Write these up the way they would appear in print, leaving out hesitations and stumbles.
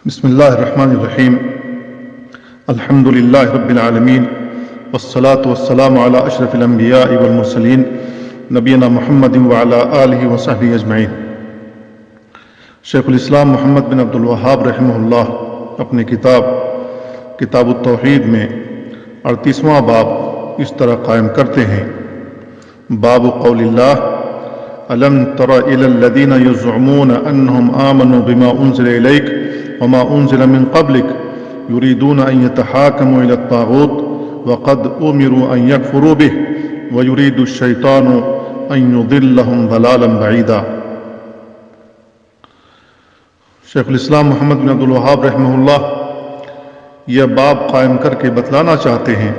بسم اللہ الرحمن الرحیم الحمد للہ رب العالمین والصلاة والسلام علی اشرف الانبیاء والمرسلین نبینا محمد وعلی آلہ وصحبہ اجمعین۔ شیخ الاسلام محمد بن عبد الوہاب رحمہ اللہ اپنی کتاب التوحید میں 38واں باب اس طرح قائم کرتے ہیں: باب قول اللہ أَلَمْ تَرَ إِلَى الَّذِينَ يَزْعُمُونَ أَنَّهُمْ آمَنُوا بِمَا أُنزِلَ إِلَيْكَ وَمَا أُنزِلَ مِن قَبْلِكَ يُرِيدُونَ أَن يَتَحَاكَمُوا إِلَى الطَّاغُوتِ وَقَدْ أُمِرُوا أَن يَكْفُرُوا بِهِ وَيُرِيدُ الشَّيْطَانُ أَن يُضِلَّهُمْ ضَلَالًا بَعِيدًا۔ شیخ الاسلام محمد بن عبد الوہاب رحمہ اللہ یہ باب قائم کر کے بتلانا چاہتے ہیں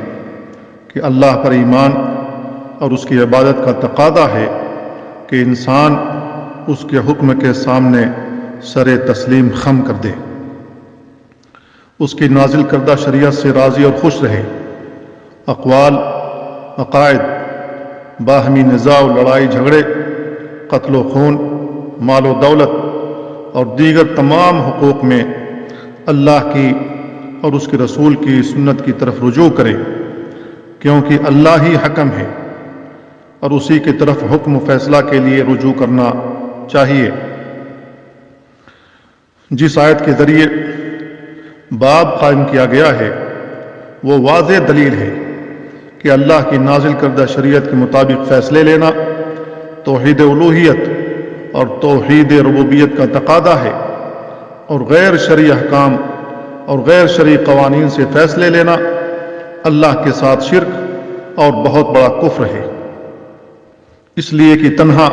کہ اللہ پر ایمان اور اس کی عبادت کا تقاضا ہے کہ انسان اس کے حکم کے سامنے سر تسلیم خم کر دے، اس کی نازل کردہ شریعت سے راضی اور خوش رہے، اقوال، عقائد، باہمی نزاع و لڑائی جھگڑے، قتل و خون، مال و دولت اور دیگر تمام حقوق میں اللہ کی اور اس کے رسول کی سنت کی طرف رجوع کرے، کیونکہ اللہ ہی حکم ہے اور اسی کی طرف حکم و فیصلہ کے لیے رجوع کرنا چاہیے۔ جس آیت کے ذریعے باب قائم کیا گیا ہے وہ واضح دلیل ہے کہ اللہ کی نازل کردہ شریعت کے مطابق فیصلے لینا توحید الوہیت اور توحید ربوبیت کا تقاضا ہے، اور غیر شرعی احکام اور غیر شرعی قوانین سے فیصلے لینا اللہ کے ساتھ شرک اور بہت بڑا کفر ہے، اس لیے کہ تنہا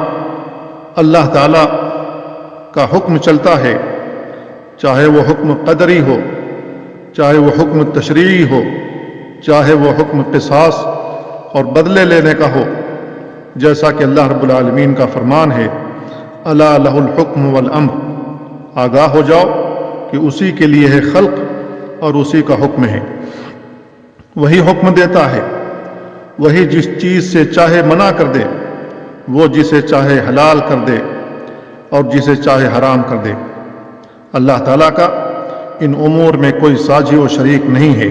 اللہ تعالی کا حکم چلتا ہے، چاہے وہ حکم قدری ہو، چاہے وہ حکم تشریعی ہو، چاہے وہ حکم قصاص اور بدلے لینے کا ہو، جیسا کہ اللہ رب العالمین کا فرمان ہے: الا لہ الحکم والامر، آگاہ ہو جاؤ کہ اسی کے لیے ہے خلق اور اسی کا حکم ہے، وہی حکم دیتا ہے، وہی جس چیز سے چاہے منع کر دے، وہ جسے چاہے حلال کر دے اور جسے چاہے حرام کر دے۔ اللہ تعالیٰ کا ان امور میں کوئی ساجی و شریک نہیں ہے۔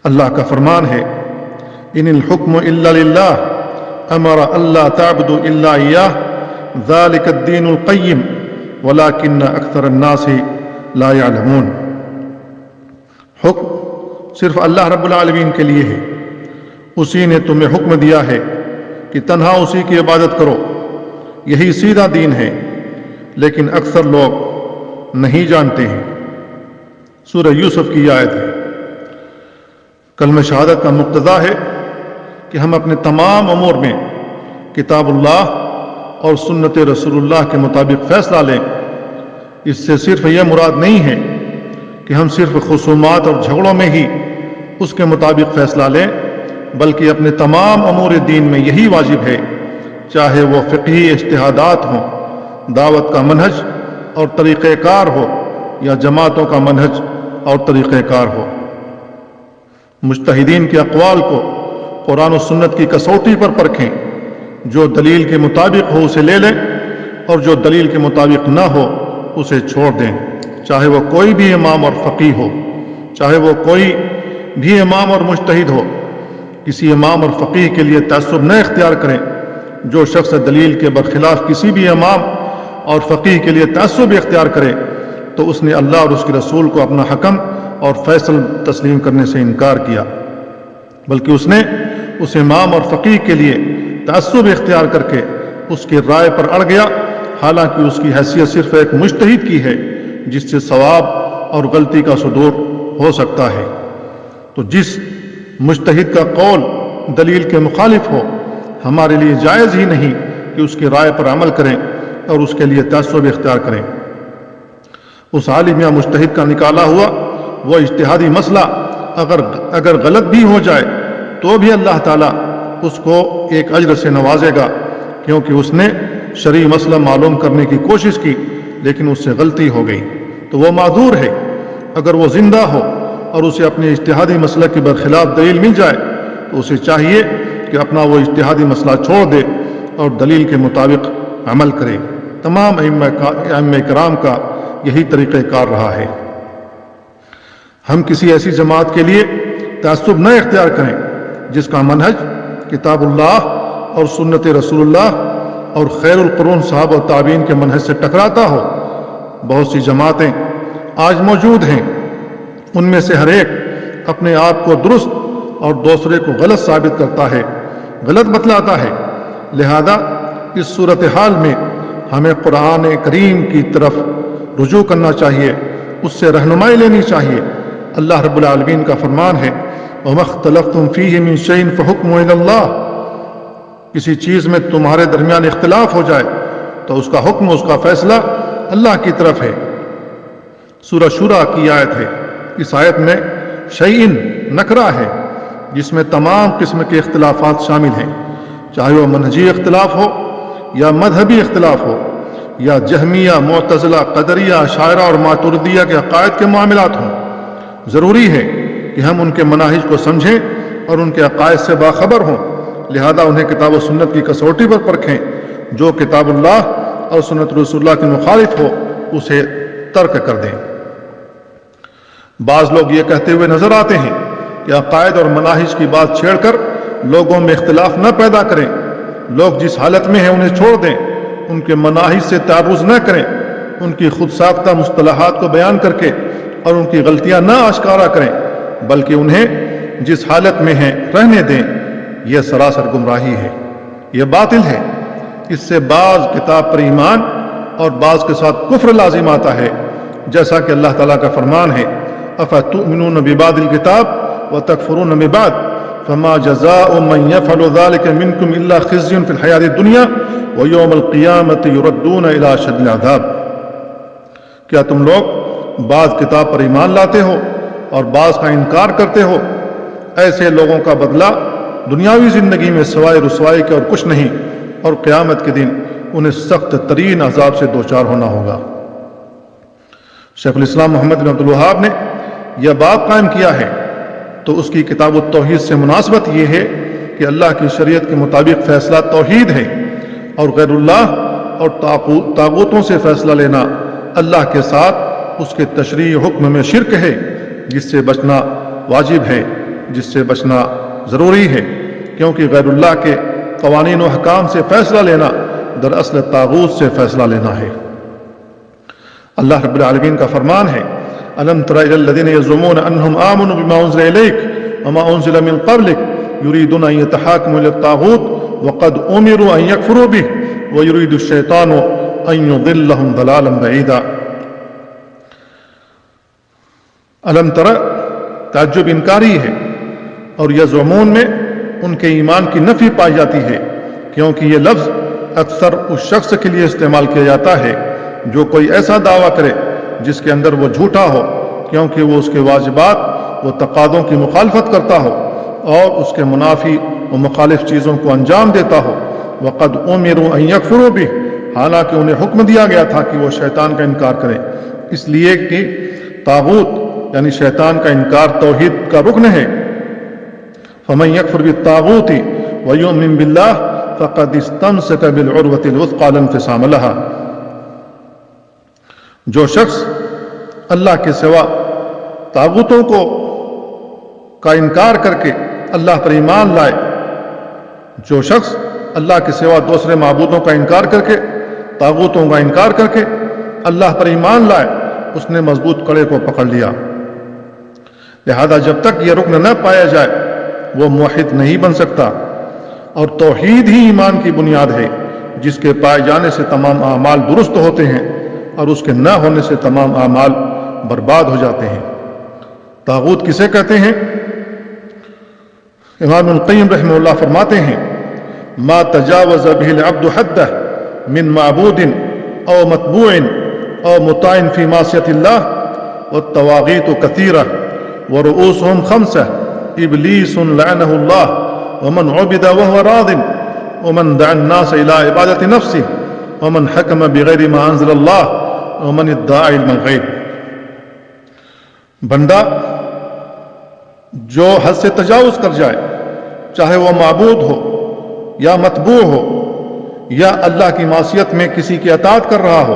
اللہ کا فرمان ہے: ان الحکم الا للہ امر اللہ تعبدوا الا ایاہ ذلک الدین القیم ولکن اکثر الناس لا یعلمون۔ حکم صرف اللہ رب العالمین کے لیے ہے، اسی نے تمہیں حکم دیا ہے کہ تنہا اسی کی عبادت کرو، یہی سیدھا دین ہے، لیکن اکثر لوگ نہیں جانتے ہیں۔ سورہ یوسف کی آیت ہے۔ کلمہ شہادت کا مقتضا ہے کہ ہم اپنے تمام امور میں کتاب اللہ اور سنت رسول اللہ کے مطابق فیصلہ لیں۔ اس سے صرف یہ مراد نہیں ہے کہ ہم صرف خصومات اور جھگڑوں میں ہی اس کے مطابق فیصلہ لیں، بلکہ اپنے تمام امور دین میں یہی واجب ہے، چاہے وہ فقہی اجتہادات ہوں، دعوت کا منہج اور طریقہ کار ہو، یا جماعتوں کا منہج اور طریقہ کار ہو۔ مجتہدین کے اقوال کو قرآن و سنت کی کسوٹی پر پرکھیں، جو دلیل کے مطابق ہو اسے لے لیں، اور جو دلیل کے مطابق نہ ہو اسے چھوڑ دیں، چاہے وہ کوئی بھی امام اور فقیہ ہو، چاہے وہ کوئی بھی امام اور مجتہد ہو۔ کسی امام اور فقیہ کے لیے تعصب نہ اختیار کریں۔ جو شخص دلیل کے برخلاف کسی بھی امام اور فقیہ کے لیے تعصب اختیار کرے تو اس نے اللہ اور اس کے رسول کو اپنا حکم اور فیصل تسلیم کرنے سے انکار کیا، بلکہ اس نے اس امام اور فقیہ کے لیے تعصب اختیار کر کے اس کی رائے پر اڑ گیا، حالانکہ اس کی حیثیت صرف ایک مجتہد کی ہے جس سے ثواب اور غلطی کا صدور ہو سکتا ہے۔ تو جس مجتہد کا قول دلیل کے مخالف ہو، ہمارے لیے جائز ہی نہیں کہ اس کی رائے پر عمل کریں اور اس کے لیے تعصب اختیار کریں۔ اس عالم یا مجتہد کا نکالا ہوا وہ اجتہادی مسئلہ اگر غلط بھی ہو جائے تو بھی اللہ تعالیٰ اس کو ایک اجر سے نوازے گا، کیونکہ اس نے شرعی مسئلہ معلوم کرنے کی کوشش کی لیکن اس سے غلطی ہو گئی، تو وہ معذور ہے۔ اگر وہ زندہ ہو اور اسے اپنے اجتہادی مسئلہ کے برخلاف دلیل مل جائے تو اسے چاہیے کہ اپنا وہ اجتہادی مسئلہ چھوڑ دے اور دلیل کے مطابق عمل کرے۔ تمام ائمہ کرام کا یہی طریقہ کار رہا ہے۔ ہم کسی ایسی جماعت کے لیے تعصب نہ اختیار کریں جس کا منہج کتاب اللہ اور سنت رسول اللہ اور خیر القرون صحابہ و تابعین کے منہج سے ٹکراتا ہو۔ بہت سی جماعتیں آج موجود ہیں، ان میں سے ہر ایک اپنے آپ کو درست اور دوسرے کو غلط ثابت کرتا ہے، غلط بتلاتا ہے۔ لہذا اس صورتحال میں ہمیں قرآن کریم کی طرف رجوع کرنا چاہیے، اس سے رہنمائی لینی چاہیے۔ اللہ رب العالمین کا فرمان ہے وَمَا اخْتَلَفْتُمْ فِيهِ مِنْ شَيْءٍ فَحُكْمُهُ إِلَى اللَّهِ، کسی چیز میں تمہارے درمیان اختلاف ہو جائے تو اس کا حکم، اس کا فیصلہ اللہ کی طرف ہے۔ سورہ شورى کی آیت ہے۔ اس آیت میں شیئن نکرہ ہے جس میں تمام قسم کے اختلافات شامل ہیں، چاہے وہ منہجی اختلاف ہو یا مذہبی اختلاف ہو یا جہمیہ، معتزلہ، قدریہ، اشاعرہ اور ماتریدیہ کے عقائد کے معاملات ہوں۔ ضروری ہے کہ ہم ان کے مناہج کو سمجھیں اور ان کے عقائد سے باخبر ہوں، لہذا انہیں کتاب و سنت کی کسوٹی پر پرکھیں۔ جو کتاب اللہ اور سنت رسول اللہ کے مخالف ہو اسے ترک کر دیں۔ بعض لوگ یہ کہتے ہوئے نظر آتے ہیں کہ عقائد اور مناہج کی بات چھیڑ کر لوگوں میں اختلاف نہ پیدا کریں۔ لوگ جس حالت میں ہیں انہیں چھوڑ دیں، ان کے مناہج سے تعرض نہ کریں، ان کی خود ساختہ مصطلحات کو بیان کر کے اور ان کی غلطیاں نہ آشکارا کریں، بلکہ انہیں جس حالت میں ہیں رہنے دیں۔ یہ سراسر گمراہی ہے، یہ باطل ہے۔ اس سے بعض کتاب پر ایمان اور بعض کے ساتھ کفر لازم آتا ہے، جیسا کہ اللہ تعالیٰ کا فرمان ہے افتؤمنون ببعض الکتاب وتکفرون ببعض فما جزاء من يفعل ذلك منكم الا خزي في الحیاة الدنیا ویوم القیامة یردون الى اشد العذاب۔ کیا تم لوگ بعض کتاب پر ایمان لاتے ہو اور بعض کا انکار کرتے ہو؟ ایسے لوگوں کا بدلہ دنیاوی زندگی میں سوائے رسوائی کے اور کچھ نہیں، اور قیامت کے دن انہیں سخت ترین عذاب سے دوچار ہونا ہوگا۔ شیخ الاسلام محمد بن عبد الوہاب نے یہ باب قائم کیا ہے تو اس کی کتاب التوحید سے مناسبت یہ ہے کہ اللہ کی شریعت کے مطابق فیصلہ توحید ہے، اور غیر اللہ اور طاغوتوں سے فیصلہ لینا اللہ کے ساتھ اس کے تشریع حکم میں شرک ہے، جس سے بچنا واجب ہے، جس سے بچنا ضروری ہے، کیونکہ غیر اللہ کے قوانین و حکام سے فیصلہ لینا دراصل طاغوت سے فیصلہ لینا ہے۔ اللہ رب العالمین کا فرمان ہے أَلَمْ تَرَ إِلَى الَّذِينَ يَزْعُمُونَ أَنَّهُمْ آمَنُوا بِمَا أُنزِلَ إِلَيْكَ وَمَا أُنزِلَ مِن قَبْلِكَ يُرِيدُونَ أَن يَتَحَاكَمُوا إِلَى الطَّاغُوتِ وَقَدْ أُمِرُوا أَن يَكْفُرُوا بِهِ وَيُرِيدُ الشَّيْطَانُ أَن يُضِلَّهُمْ ضَلَالًا بَعِيدًا۔ الم تر تعجب انکاری ہے، اور یزعمون میں ان کے ایمان کی نفی پائی جاتی ہے، کیونکہ یہ لفظ اکثر اس شخص کے لیے استعمال کیا جاتا ہے جو کوئی ایسا دعویٰ کرے جس کے اندر وہ جھوٹا ہو، کیونکہ وہ اس کے واجبات و تقاضوں کی مخالفت کرتا ہو اور اس کے منافی و مخالف چیزوں کو انجام دیتا ہو۔ وقد امروا ان یکفروا بہ، حالانکہ انہیں حکم دیا گیا تھا کہ وہ شیطان کا انکار کریں، اس لیے کہ طاغوت یعنی شیطان کا انکار توحید کا رکن ہے۔ فمن یکفر بالطاغوت ویؤمن باللہ فقد استمسک بالعروۃ الوثقی لا انفصام لها۔ جو شخص اللہ کے سوا طاغوتوں کا انکار کر کے اللہ پر ایمان لائے، جو شخص اللہ کے سوا دوسرے معبودوں کا انکار کر کے، طاغوتوں کا انکار کر کے اللہ پر ایمان لائے، اس نے مضبوط کڑے کو پکڑ لیا۔ لہذا جب تک یہ رکن نہ پایا جائے وہ موحد نہیں بن سکتا، اور توحید ہی ایمان کی بنیاد ہے جس کے پائے جانے سے تمام اعمال درست ہوتے ہیں اور اس کے نہ ہونے سے تمام اعمال برباد ہو جاتے ہیں۔ طاغوت کسے کہتے ہیں؟ امام القیم رحمہ اللہ فرماتے ہیں ما تجاوز به العبد حده من معبود او متبوع او مطاع في معصية الله والطواغيت كثيرة ورؤوسهم خمسة إبليس لعنه الله ومن عبد وهو راض ومن دعا الناس إلى عبادة نفسه ومن حكم بغير ما أنزل الله ومن ادعى علم الغيب۔ بندہ جو حد سے تجاوز کر جائے، چاہے وہ معبود ہو یا متبوع ہو یا اللہ کی معصیت میں کسی کی اطاعت کر رہا ہو،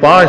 5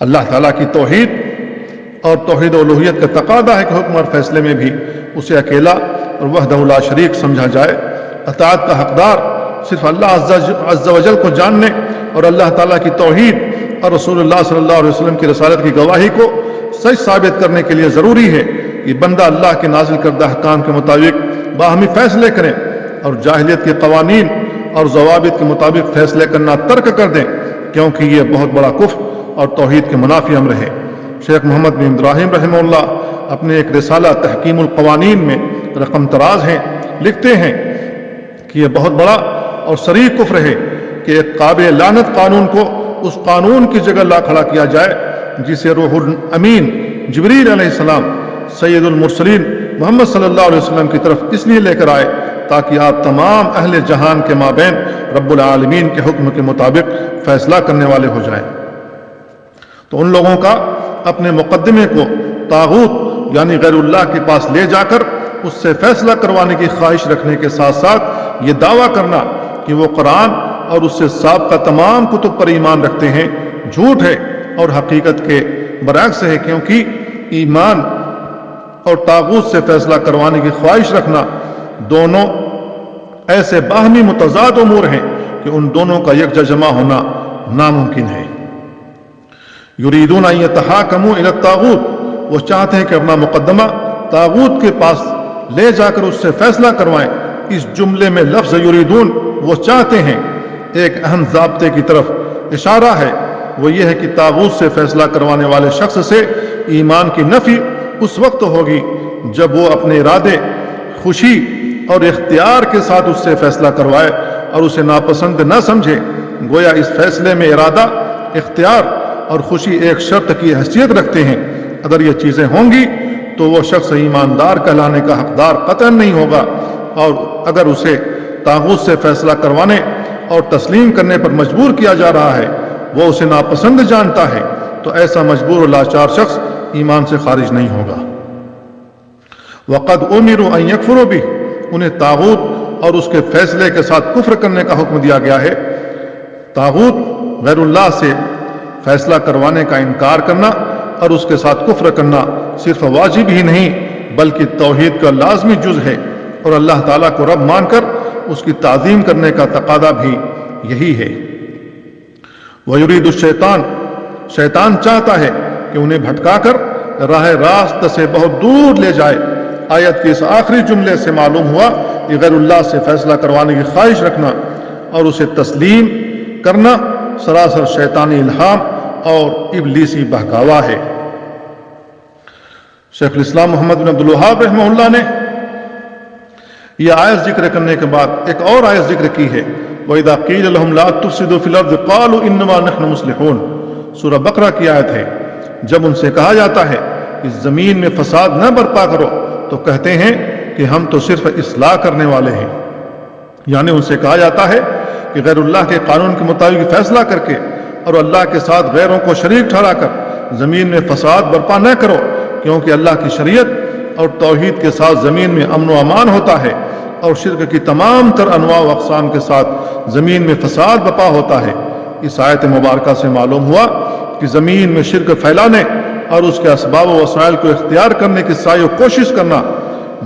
اللہ تعالیٰ کی توحید اور توحید الوہیت کا تقاضا ہے کہ حکم اور فیصلے میں بھی اسے اکیلا اور وحدہ لا شریک سمجھا جائے۔ اطاعت کا حقدار صرف اللہ عز و جل کو جاننے اور اللہ تعالیٰ کی توحید اور رسول اللہ صلی اللہ علیہ وسلم کی رسالت کی گواہی کو سچ ثابت کرنے کے لیے ضروری ہے کہ بندہ اللہ کے نازل کردہ احکام کے مطابق باہمی فیصلے کریں اور جاہلیت کے قوانین اور ضوابط کے مطابق فیصلے کرنا ترک کر دیں، کیونکہ یہ بہت بڑا کفر اور توحید کے منافی امر ہے۔ شیخ محمد بن ابراہیم رحمہ اللہ اپنے ایک رسالہ تحکیم القوانین میں رقم تراز ہیں لکھتے ہیں کہ یہ بہت بڑا اور صریح کفر ہے کہ ایک قابل لعنت قانون کو اس قانون کی جگہ لا کھڑا کیا جائے جسے روح الامین جبریل علیہ السلام سید المرسلین محمد صلی اللہ علیہ وسلم کی طرف اس لیے لے کر آئے تاکہ آپ تمام اہل جہان کے مابین رب العالمین کے حکم کے مطابق فیصلہ کرنے والے ہو جائیں۔ تو ان لوگوں کا اپنے مقدمے کو طاغوت یعنی غیر اللہ کے پاس لے جا کر اس سے فیصلہ کروانے کی خواہش رکھنے کے ساتھ ساتھ یہ دعویٰ کرنا کہ وہ قرآن اور اس سے سابقہ تمام کتب پر ایمان رکھتے ہیں جھوٹ ہے اور حقیقت کے برعکس ہے، کیونکہ ایمان اور طاغوت سے فیصلہ کروانے کی خواہش رکھنا دونوں ایسے باہمی متضاد امور ہیں کہ ان دونوں کا یکجا جمع ہونا ناممکن ہے۔ یریدون ان یتحاکموا الی الطاغوت، وہ چاہتے ہیں کہ اپنا مقدمہ طاغوت کے پاس لے جا کر اس سے فیصلہ کروائیں۔ اس جملے میں لفظ یریدون وہ چاہتے ہیں ایک اہم ضابطے کی طرف اشارہ ہے، وہ یہ ہے کہ طاغوت سے فیصلہ کروانے والے شخص سے ایمان کی نفی اس وقت ہوگی جب وہ اپنے ارادے، خوشی اور اختیار کے ساتھ اس سے فیصلہ کروائے اور اسے ناپسند نہ سمجھے۔ گویا اس فیصلے میں ارادہ، اختیار اور خوشی ایک شرط کی حیثیت رکھتے ہیں۔ اگر یہ چیزیں ہوں گی تو وہ شخص ایماندار کہلانے کا حقدار قطعاً نہیں ہوگا، اور اگر اسے طاغوت سے فیصلہ کروانے اور تسلیم کرنے پر مجبور کیا جا رہا ہے، وہ اسے ناپسند جانتا ہے، تو ایسا مجبور و لاچار شخص ایمان سے خارج نہیں ہوگا۔ وقد امروا ان یکفروا بہ، انہیں طاغوت اور اس کے فیصلے کے ساتھ کفر کرنے کا حکم دیا گیا ہے۔ طاغوت غیر اللہ سے فیصلہ کروانے کا انکار کرنا اور اس کے ساتھ کفر کرنا صرف واجب ہی نہیں بلکہ توحید کا لازمی جز ہے، اور اللہ تعالیٰ کو رب مان کر اس کی تعظیم کرنے کا تقاضا بھی یہی ہے۔ وَيُرِيدُ الشَّيْطَانُ، شیطان چاہتا ہے کہ انہیں بھٹکا کر راہ راست سے بہت دور لے جائے۔ آیت کے اس آخری جملے سے معلوم ہوا کہ غیر اللہ سے فیصلہ کروانے کی خواہش رکھنا اور اسے تسلیم کرنا سراسر شیطانی الہام اور ابلیسی بہکاوا ہے۔ شیخ الاسلام محمد بن عبد الوہاب رحمہ اللہ نے یہ آیت ذکر کرنے کے بعد ایک اور آیت ذکر کی ہے، وَإِذَا قِيلَ لَهُمْ لَا تُفْسِدُوا فِي الْأَرْضِ قَالُوا إِنَّمَا نَحْنُ مُصْلِحُونَ، سورہ بقرہ کی آیت ہے۔ جب ان سے کہا جاتا ہے اس زمین میں فساد نہ برپا کرو تو کہتے ہیں کہ ہم تو صرف اصلاح کرنے والے ہیں، یعنی ان سے کہا جاتا ہے کہ غیر اللہ کے قانون کے مطابق فیصلہ کر کے اور اللہ کے ساتھ غیروں کو شریک ٹھہرا کر زمین میں فساد برپا نہ کرو، کیونکہ اللہ کی شریعت اور توحید کے ساتھ زمین میں امن و امان ہوتا ہے، اور شرک کی تمام تر انواع و اقسام کے ساتھ زمین میں فساد برپا ہوتا ہے۔ اس آیت مبارکہ سے معلوم ہوا کہ زمین میں شرک پھیلانے اور اس کے اسباب و وسائل کو اختیار کرنے کی سعی و کوشش کرنا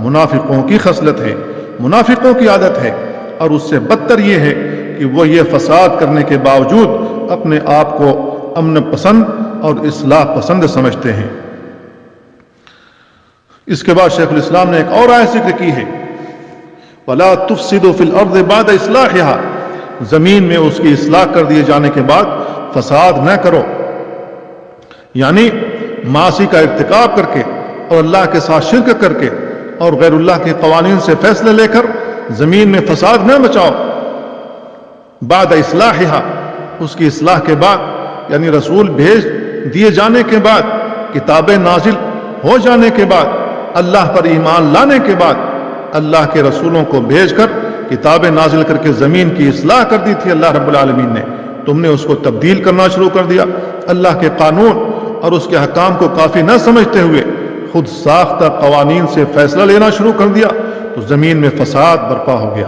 منافقوں کی خصلت ہے، منافقوں کی عادت ہے، اور اس سے بدتر یہ ہے کہ وہ یہ فساد کرنے کے باوجود اپنے آپ کو امن پسند اور اصلاح پسند سمجھتے ہیں۔ اس کے بعد شیخ الاسلام نے ایک اور آیت ذکر کی ہے، وَلَا تُفْسِدُوا فِي الْأَرْضِ بَعْدَ إِصْلَاحِهَا، زمین میں اس کی اصلاح کر دیے جانے کے بعد فساد نہ کرو، یعنی معاصی کا ارتکاب کر کے اور اللہ کے ساتھ شرک کر کے اور غیر اللہ کے قوانین سے فیصلے لے کر زمین میں فساد نہ مچاؤ۔ بعد اصلاحها، اس کی اصلاح کے بعد، یعنی رسول بھیج دیے جانے کے بعد، کتابیں نازل ہو جانے کے بعد، اللہ پر ایمان لانے کے بعد، اللہ کے رسولوں کو بھیج کر کتابیں نازل کر کے زمین کی اصلاح کر دی تھی اللہ رب العالمین نے، تم نے اس کو تبدیل کرنا شروع کر دیا۔ اللہ کے قانون اور اس کے حکام کو کافی نہ سمجھتے ہوئے خود ساختہ قوانین سے فیصلہ لینا شروع کر دیا، تو زمین میں فساد برپا ہو گیا۔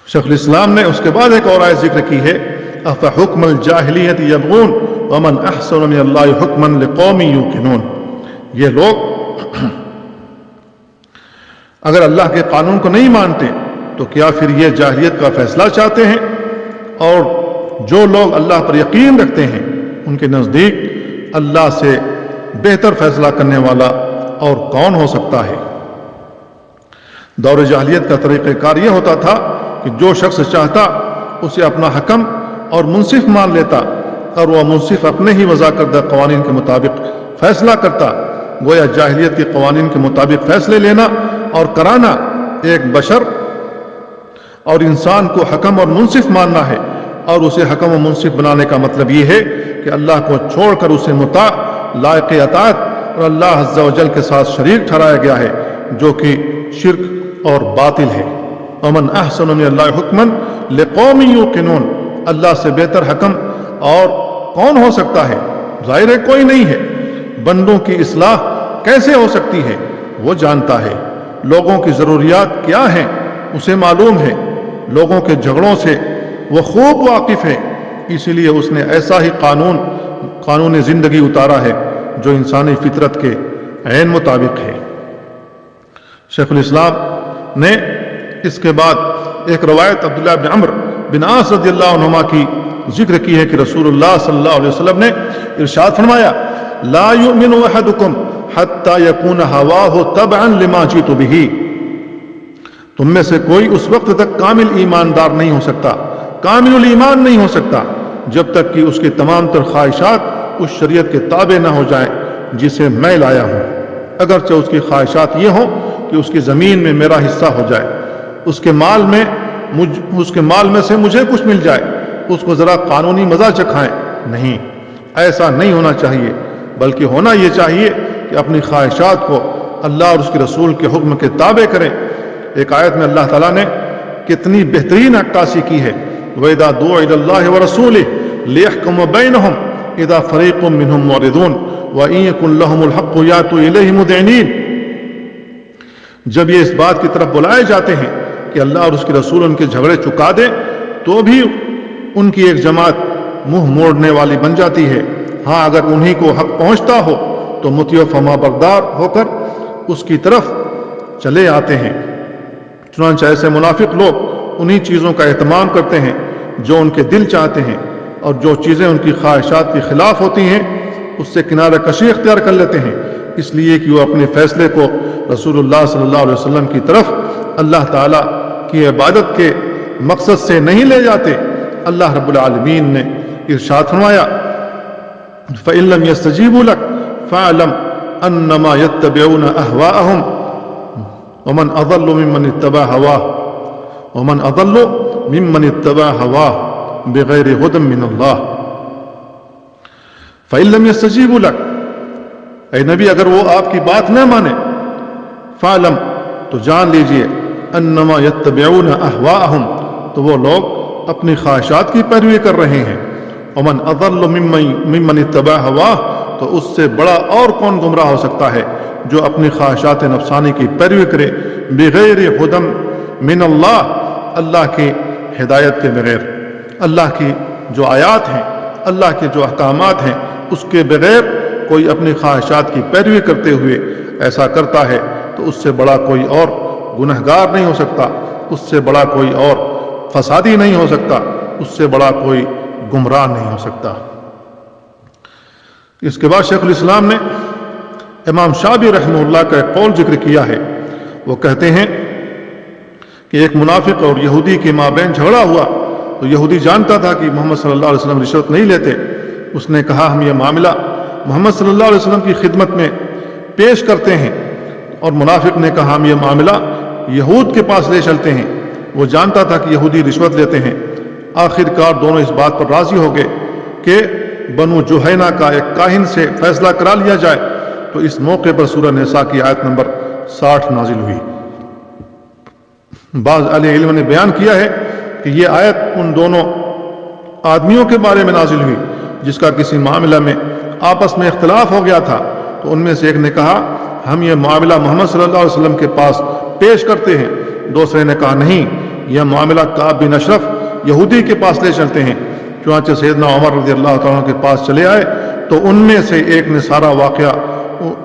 شیخ الاسلام نے اس کے بعد ایک اور آیت ذکر کی ہے، افحکم الجاہلیت یبغون ومن احسن من اللہ حکما لقوم یوقنون. یہ لوگ اگر اللہ کے قانون کو نہیں مانتے تو کیا پھر یہ جاہلیت کا فیصلہ چاہتے ہیں؟ اور جو لوگ اللہ پر یقین رکھتے ہیں ان کے نزدیک اللہ سے بہتر فیصلہ کرنے والا اور کون ہو سکتا ہے؟ دور جاہلیت کا طریقہ کار یہ ہوتا تھا کہ جو شخص چاہتا اسے اپنا حکم اور منصف مان لیتا، اور وہ منصف اپنے ہی وضع کردہ قوانین کے مطابق فیصلہ کرتا. گویا جاہلیت کے قوانین کے مطابق فیصلے لینا اور کرانا ایک بشر اور انسان کو حکم اور منصف ماننا ہے، اور اسے حکم و منصف بنانے کا مطلب یہ ہے کہ اللہ کو چھوڑ کر اسے مطاع، لائق اطاعت اور اللہ عز و جل کے ساتھ شریک ٹھہرایا گیا ہے، جو کہ شرک اور باطل ہے. ومن احسن من اللہ حکما لقوم یوقنون. اللہ سے بہتر حکم اور کون ہو سکتا ہے؟ ظاہر ہے کوئی نہیں ہے. بندوں کی اصلاح کیسے ہو سکتی ہے؟ وہ جانتا ہے. لوگوں کی ضروریات کیا ہیں اسے معلوم ہے. لوگوں کے جھگڑوں سے وہ خوب واقف ہے. اسی لیے اس نے ایسا ہی قانون زندگی اتارا ہے جو انسانی فطرت کے عین مطابق ہے. شیخ الاسلام نے اس کے بعد ایک روایت عبداللہ بن عمرو بن عاص رضی اللہ عنہما کی ذکر کی ہے کہ رسول اللہ صلی اللہ علیہ وسلم نے ارشاد فرمایا: لا یؤمن احدکم حتی یکون ہواہ تبعا لما جئت بہ. تم میں سے کوئی اس وقت تک کامل ایماندار نہیں ہو سکتا، کامل الایمان نہیں ہو سکتا، جب تک کہ اس کے تمام تر خواہشات اس شریعت کے تابع نہ ہو جائیں جسے میں لایا ہوں. اگرچہ اس کی خواہشات یہ ہوں کہ اس کی زمین میں میرا حصہ ہو جائے، اس کے مال میں سے مجھے کچھ مل جائے، اس کو ذرا قانونی مزہ چکھائیں. نہیں، ایسا نہیں ہونا چاہیے، بلکہ ہونا یہ چاہیے کہ اپنی خواہشات کو اللہ اور اس کے رسول کے حکم کے تابع کریں. ایک آیت میں اللہ تعالیٰ نے کتنی بہترین عکاسی کی ہے: وَإِذَا دُعُوا إِلَى اللَّهِ وَرَسُولِهِ لِيَحْكُمَ بَيْنَهُمْ إِذَا فَرِيقٌ مِّنْهُمْ مُعْرِضُونَ وَإِن يَكُن لَّهُمُ الْحَقُّ يَأْتُوا إِلَيْهِ مُذْعِنِينَ. جب یہ اس بات کی طرف بلائے جاتے ہیں کہ اللہ اور اس کے رسول ان کے جھگڑے چکا دیں، تو بھی ان کی ایک جماعت منہ موڑنے والی بن جاتی ہے. ہاں، اگر انہی کو حق پہنچتا ہو تو مطیع و فرما بردار ہو کر اس کی طرف چلے آتے ہیں. چنانچہ ایسے منافق لوگ انہی چیزوں کا اہتمام کرتے ہیں جو ان کے دل چاہتے ہیں، اور جو چیزیں ان کی خواہشات کے خلاف ہوتی ہیں اس سے کنارہ کشی اختیار کر لیتے ہیں، اس لیے کہ وہ اپنے فیصلے کو رسول اللہ صلی اللہ علیہ وسلم کی طرف اللہ تعالیٰ کی عبادت کے مقصد سے نہیں لے جاتے. اللہ رب العالمین نے ارشاد فرمایا: فَإِن لَّمْ يَسْتَجِيبُوا لَكَ فَاعْلَمْ أَنَّمَا يَتَّبِعُونَ أَهْوَاءَهُمْ وَمَنْ أَضَلُّ مِمَّنِ اتَّبَعَ هَوَاهُ بِغَيْرِ هُدًى مِّنَ اللَّهِ. فَإِن لَّمْ يَسْتَجِيبُوا لَكَ، اے نبی اگر وہ آپ کی بات نہ مانے، فَاعْلَمْ تو جان لیجئے، أَنَّمَا يَتَّبِعُونَ أَهْوَاءَهُمْ تو وہ لوگ اپنی خواہشات کی پیروی کر رہے ہیں. وَمَنْ أَضَلُّ مِمَّنِ اتَّبَعَ هَوَاهُ تو اس سے بڑا اور کون گمراہ ہو سکتا ہے جو اپنی خواہشات نفسانی کی پیروی کرے، بغیر ہدی من اللہ، اللہ کی ہدایت کے بغیر. اللہ کی جو آیات ہیں، اللہ کے جو احکامات ہیں، اس کے بغیر کوئی اپنی خواہشات کی پیروی کرتے ہوئے ایسا کرتا ہے تو اس سے بڑا کوئی اور گنہگار نہیں ہو سکتا، اس سے بڑا کوئی اور فسادی نہیں ہو سکتا، اس سے بڑا کوئی گمراہ نہیں ہو سکتا. اس کے بعد شیخ الاسلام نے امام شعبی رحمہ اللہ کا ایک قول ذکر کیا ہے. وہ کہتے ہیں کہ ایک منافق اور یہودی کے مابین جھگڑا ہوا تو یہودی جانتا تھا کہ محمد صلی اللہ علیہ وسلم رشوت نہیں لیتے. اس نے کہا ہم یہ معاملہ محمد صلی اللہ علیہ وسلم کی خدمت میں پیش کرتے ہیں، اور منافق نے کہا ہم یہ معاملہ یہود کے پاس لے چلتے ہیں. وہ جانتا تھا کہ یہودی رشوت لیتے ہیں. آخر کار دونوں اس بات پر راضی ہو گئے کہ بنو جوہینہ کا ایک کاہن سے فیصلہ کرا لیا جائے. تو اس موقع پر سورہ نساء کی آیت نمبر 60 نازل ہوئی. بعض اہل علم نے بیان کیا ہے کہ یہ آیت ان دونوں آدمیوں کے بارے میں نازل ہوئی جس کا کسی معاملہ میں آپس میں اختلاف ہو گیا تھا. تو ان میں سے ایک نے کہا ہم یہ معاملہ محمد صلی اللہ علیہ وسلم کے پاس پیش کرتے ہیں. دوسرے نے کہا نہیں، یہ معاملہ کعب بن اشرف یہودی کے پاس لے چلتے ہیں. چنانچہ سیدنا عمر رضی اللہ تعالیٰ عنہ کے پاس چلے آئے تو ان میں سے ایک نے سارا واقعہ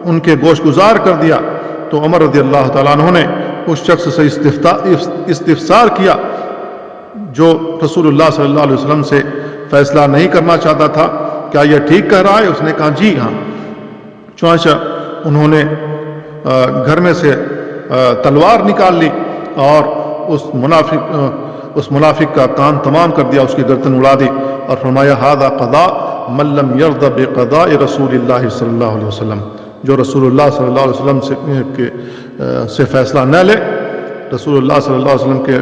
ان کے گوش گزار کر دیا، تو عمر رضی اللہ تعالیٰ عنہ نے اس شخص سے استفسار کیا جو رسول اللہ صلی اللہ علیہ وسلم سے فیصلہ نہیں کرنا چاہتا تھا، کیا یہ ٹھیک کہہ رہا ہے؟ اس نے کہا جی ہاں۔ چنانچہ انہوں نے گھر میں سے تلوار نکال لی اور اس منافق کا کان تمام کر دیا، اس کی گردن اڑا دی اور فرمایا ھذا قضاء من لم یرض بقضاء رسول اللہ صلی اللہ علیہ وسلم، جو رسول اللہ صلی اللہ علیہ وسلم سے فیصلہ نہ لے، رسول اللہ صلی اللہ علیہ وسلم کے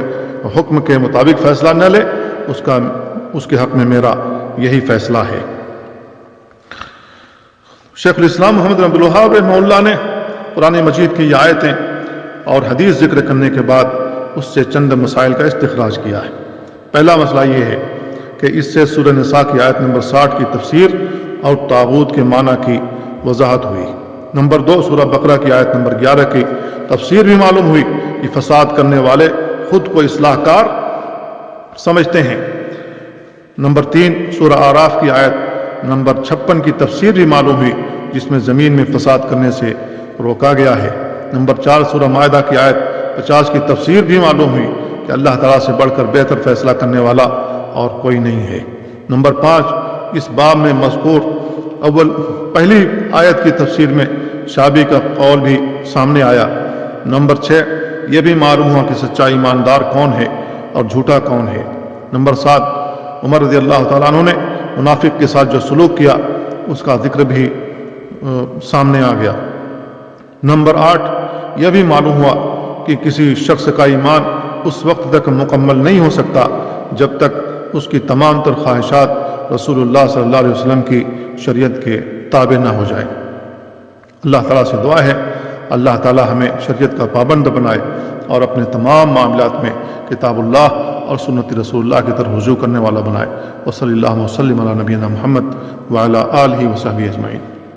حکم کے مطابق فیصلہ نہ لے، اس کے حق میں میرا یہی فیصلہ ہے۔ شیخ الاسلام محمد بن عبد الوہاب رحمہ اللہ نے قرآن مجید کی یہ آیتیں اور حدیث ذکر کرنے کے بعد اس سے چند مسائل کا استخراج کیا ہے۔ پہلا مسئلہ یہ ہے کہ اس سے سورہ نساء کی آیت نمبر 60 کی تفسیر اور طاغوت کے معنی کی وضاحت ہوئی۔ نمبر 2، سورہ بقرہ کی آیت نمبر 11 کی تفسیر بھی معلوم ہوئی کہ فساد کرنے والے خود کو اصلاح کار سمجھتے ہیں۔ نمبر 3، سورہ اعراف کی آیت نمبر 56 کی تفسیر بھی معلوم ہوئی جس میں زمین میں فساد کرنے سے روکا گیا ہے۔ نمبر 4، سورہ مائدہ کی آیت 50 کی تفسیر بھی معلوم ہوئی کہ اللہ تعالیٰ سے بڑھ کر بہتر فیصلہ کرنے والا اور کوئی نہیں ہے۔ نمبر 5، اس باب میں مذکور پہلی آیت کی تفسیر میں شابی کا قول بھی سامنے آیا۔ نمبر 6، یہ بھی معلوم ہوا کہ سچا ایماندار کون ہے اور جھوٹا کون ہے۔ نمبر 7، عمر رضی اللہ تعالیٰ عنہ نے منافق کے ساتھ جو سلوک کیا اس کا ذکر بھی سامنے آ گیا۔ نمبر 8، یہ بھی معلوم ہوا کہ کسی شخص کا ایمان اس وقت تک مکمل نہیں ہو سکتا جب تک اس کی تمام تر خواہشات رسول اللہ صلی اللہ علیہ وسلم کی شریعت کے تابع نہ ہو جائے۔ اللہ تعالیٰ سے دعا ہے اللہ تعالیٰ ہمیں شریعت کا پابند بنائے اور اپنے تمام معاملات میں کتاب اللہ اور سنت رسول اللہ کی طرف رجوع کرنے والا بنائے۔ وصلی اللہ وسلم علی نبینا محمد وعلی آلہ وصحبہ اجمعین۔